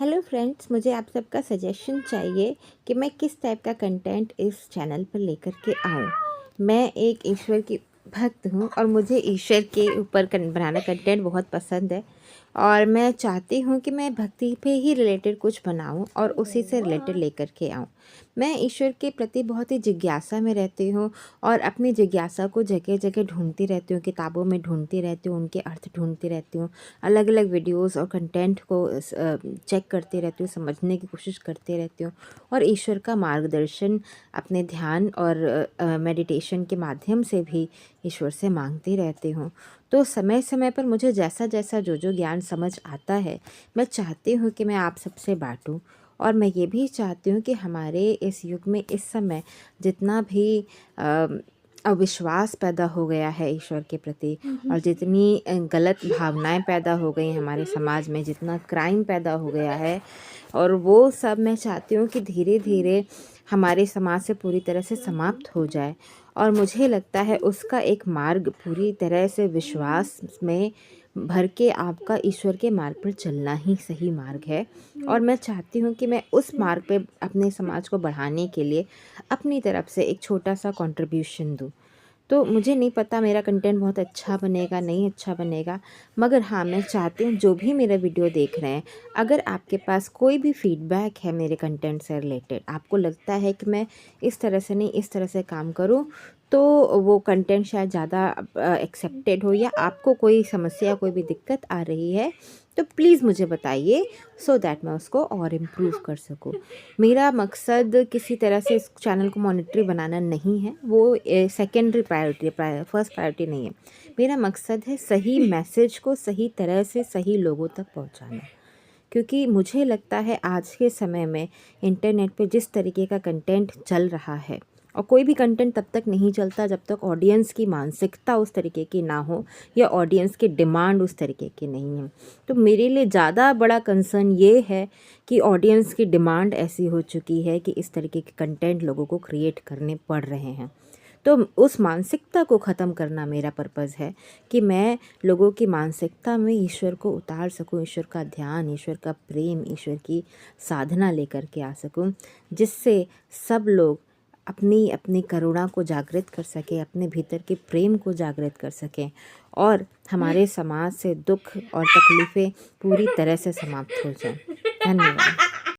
Hello friends, मुझे आप सबका सजेशन चाहिए कि मैं किस टाइप का कंटेंट इस चैनल पर लेकर के आऊँ। मैं एक ईश्वर की भक्त हूँ और मुझे ईश्वर के ऊपर बनाना कंटेंट बहुत पसंद है और मैं चाहती हूँ कि मैं भक्ति पे ही रिलेटेड कुछ बनाऊँ और उसी से रिलेटेड लेकर के आऊँ। मैं ईश्वर के प्रति बहुत ही जिज्ञासा में रहती हूँ और अपनी जिज्ञासा को जगह जगह ढूंढती रहती हूँ, किताबों में ढूंढती रहती हूँ, उनके अर्थ ढूंढती रहती हूँ, अलग अलग वीडियोस और कंटेंट को चेक करती रहती हूँ, समझने की कोशिश करती रहती हूँ और ईश्वर का मार्गदर्शन अपने ध्यान और मेडिटेशन के माध्यम से भी ईश्वर से मांगती रहती हूँ। तो समय समय पर मुझे जैसा जैसा जो ज्ञान समझ आता है, मैं चाहती हूँ कि मैं आप सबसे बांटूँ। और मैं ये भी चाहती हूँ कि हमारे इस युग में इस समय जितना भी अविश्वास पैदा हो गया है ईश्वर के प्रति और जितनी गलत भावनाएं पैदा हो गई हमारे समाज में, जितना क्राइम पैदा हो गया है, और वो सब मैं चाहती हूँ कि धीरे धीरे हमारे समाज से पूरी तरह से समाप्त हो जाए। और मुझे लगता है उसका एक मार्ग पूरी तरह से विश्वास में भर के आपका ईश्वर के मार्ग पर चलना ही सही मार्ग है। और मैं चाहती हूँ कि मैं उस मार्ग पे अपने समाज को बढ़ाने के लिए अपनी तरफ से एक छोटा सा कंट्रीब्यूशन दूँ। तो मुझे नहीं पता मेरा कंटेंट बहुत अच्छा बनेगा नहीं अच्छा बनेगा, मगर हाँ, मैं चाहती हूँ जो भी मेरा वीडियो देख रहे हैं, अगर आपके पास कोई भी फीडबैक है मेरे कंटेंट से रिलेटेड, आपको लगता है कि मैं इस तरह से नहीं इस तरह से काम करूँ तो वो कंटेंट शायद ज़्यादा एक्सेप्टेड हो, या आपको कोई समस्या कोई भी दिक्कत आ रही है, तो प्लीज़ मुझे बताइए सो दैट मैं उसको और इम्प्रूव कर सकूँ। मेरा मकसद किसी तरह से इस चैनल को मॉनेटरी बनाना नहीं है, वो सेकेंडरी प्रायोरिटी है, फर्स्ट प्रायोरिटी नहीं है। मेरा मकसद है सही मैसेज को सही तरह से सही लोगों तक पहुंचाना, क्योंकि मुझे लगता है आज के समय में इंटरनेट पे जिस तरीके का कंटेंट चल रहा है, और कोई भी कंटेंट तब तक नहीं चलता जब तक ऑडियंस की मानसिकता उस तरीके की ना हो या ऑडियंस की डिमांड उस तरीके की नहीं है। तो मेरे लिए ज़्यादा बड़ा कंसर्न ये है कि ऑडियंस की डिमांड ऐसी हो चुकी है कि इस तरीके के कंटेंट लोगों को क्रिएट करने पड़ रहे हैं। तो उस मानसिकता को ख़त्म करना मेरा पर्पज़ है कि मैं लोगों की मानसिकता में ईश्वर को उतार सकूं, ईश्वर का ध्यान, ईश्वर का प्रेम, ईश्वर की साधना लेकर के आ सकूं, जिससे सब लोग अपनी अपनी करुणा को जागृत कर सकें, अपने भीतर के प्रेम को जागृत कर सकें और हमारे समाज से दुख और तकलीफ़ें पूरी तरह से समाप्त हो जाएं। धन्यवाद।